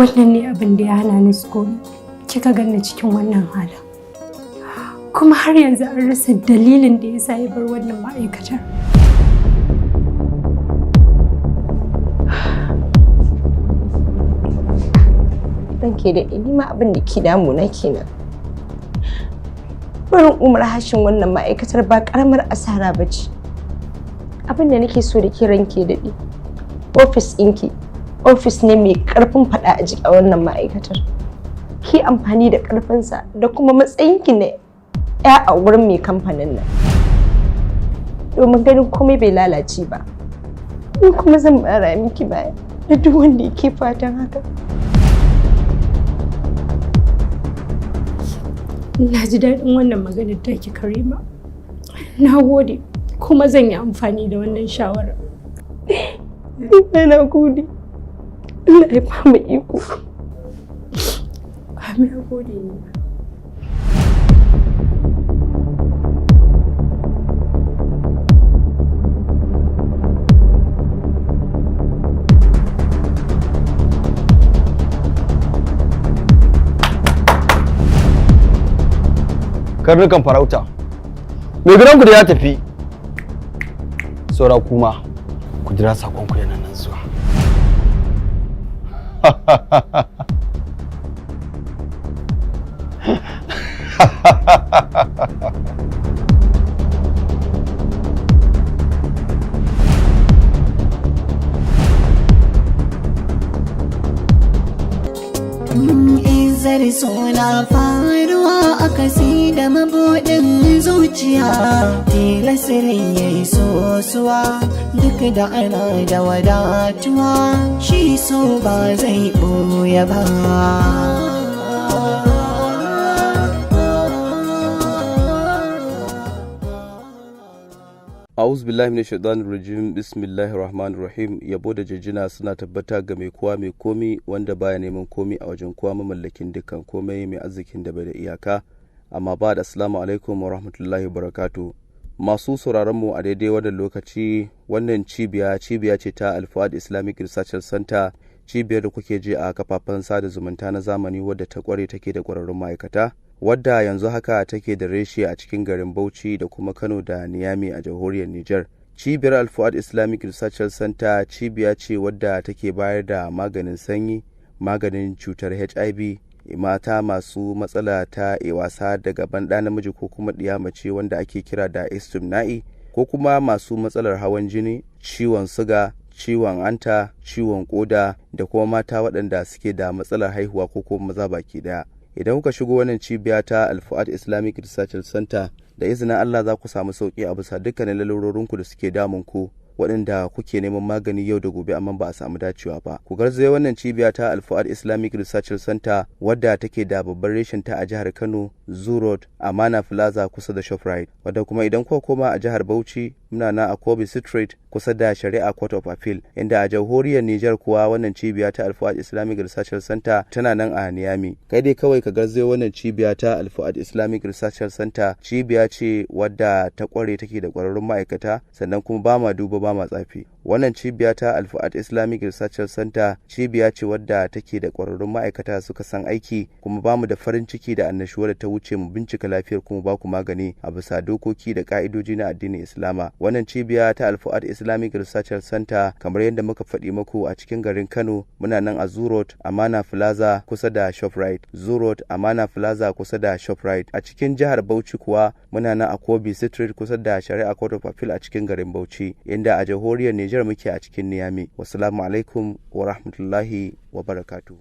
Wannan ne abin da ya hana ni sukuni. Kika ganni cikin wannan halin. Kuma har yanzu an rasa dalilin da yasa ya bar wannan ma'aikatar. Ranke da ni ma abin da ke damu na kenan. Barin Umar Hashim wannan ma'aikatar ba karamar asara bace. Abin da nake so da ke ranke da ni. Office ɗinki office ne mai karfin fada a jiki a wannan ma'aikatar. Ki amfani da karfinsa da kuma matsayinki ne ya a wurin mai kamfanin nan. Domin ganin komai bai lalace ba. Ni kuma zan bara miki baya da duk wanda yake fatan haka. Na ji daɗin wannan maganar take Karima. Na gode kuma zan yi amfani da wannan shawara. Na gode. Allah ya ba mu iko. Amin, na gode ni. Karnukan farauta. Mai gidanku da ya tafi. Saura kuma ku jira sakonku yana nan zuwa. Izar suna faruwa a kasi da mabuɗin zuciya, tilasirin ya yi sosuwa duk da ana da wadatuwa, shi so ba zai ɓoye ba. A'udhu billahi minash shaitanir rajim. Bismillahir rahmanir rahim. Yabo da jijjina suna tabbata ga mai kowa mai komi wanda baya neman komi a wajen kowa, mamallakin dukkan komai, mai arzikin da bai da iyaka. Amma ba da assalamu alaikum wa rahmatullahi wa barakatuh. Masu sauraron mu a daidai wannan lokaci, wannan cibiya ce ta Al-Fuad Islamic Research Center, cibiyar da kuke ji a kafafen sada zumunta na zamani wadda ta kware take da kwararrun ma'aikata, wadda yanzu haka take da reshe a cikin garin Bauchi da kuma Kano da Niyami a jamhuriyar Nijar. Cibiyar Al-Fuad Islamic Research Center cibiya ce wadda take bayar da maganin sanyi, maganin cutar HIV, mata masu matsala ta wasa da gaban ɗa namiji ko kuma ɗiya mace wanda ake kira da istimna'i, ko kuma masu matsalar hawan jini, ciwon suga, ciwon anta, ciwon koda, da kuma mata waɗanda suke da matsalar haihuwa ko kuma maza baki ɗaya. Idan kuka shigo wannan cibiya ta Al-Fuad Islamic Research Center, da izinin Allah za ku samu sauki a bisa dukkanin lalurorinku da suke damun ku, waɗanda kuke neman magani yau da gobe amma ba a samu dacewa ba. Ku garzaye wannan cibiya ta Al-Fuad Islamic Research Center wadda take da babban reshen ta a jihar Kano, Zoo Road, Amana Plaza kusa da Shoprite. Wadda kuma idan kuka koma a jihar Bauchi, muna na a Kobe Street kusa da Shari'a Court of Appeal, inda a jamhuriyar Nijar kuwa wannan cibiya ta Al-Fuad Islamic Research Center tana nan a Niyami. Kai dai kawai ka garzaye wannan cibiya ta Al-Fuad Islamic Research Center. Cibiya ce wadda ta kware take da kwararrun ma'aikata, sannan kuma ba ma duba ba ma tsafi. Wannan cibiya ta Al-Fuad Islamic Research Center cibiya ce wadda take da kwararrun ma'aikata suka san aiki, kuma ba mu da farin ciki da annashuwa da ta wuce mu bincika lafiyar kuma ba ku magani a bisa dokoki da ka'idoji na addinin Islama. Wannan cibiya ta Al-Fuad Islamic Research Center, kamar yadda muka faɗi muku, a cikin garin Kano muna nan a Zoo Road, Amana Plaza kusa da Shoprite. Zoo Road, Amana Plaza kusa da Shoprite. A cikin jihar Bauchi kuwa muna nan a Kobe Street kusa da Shari'a Court of Appeal a cikin garin Bauchi, inda a jamhuriyar Nijar muke a cikin Niyami. Wassalamu alaikum wa rahmatullahi wa barakatuh.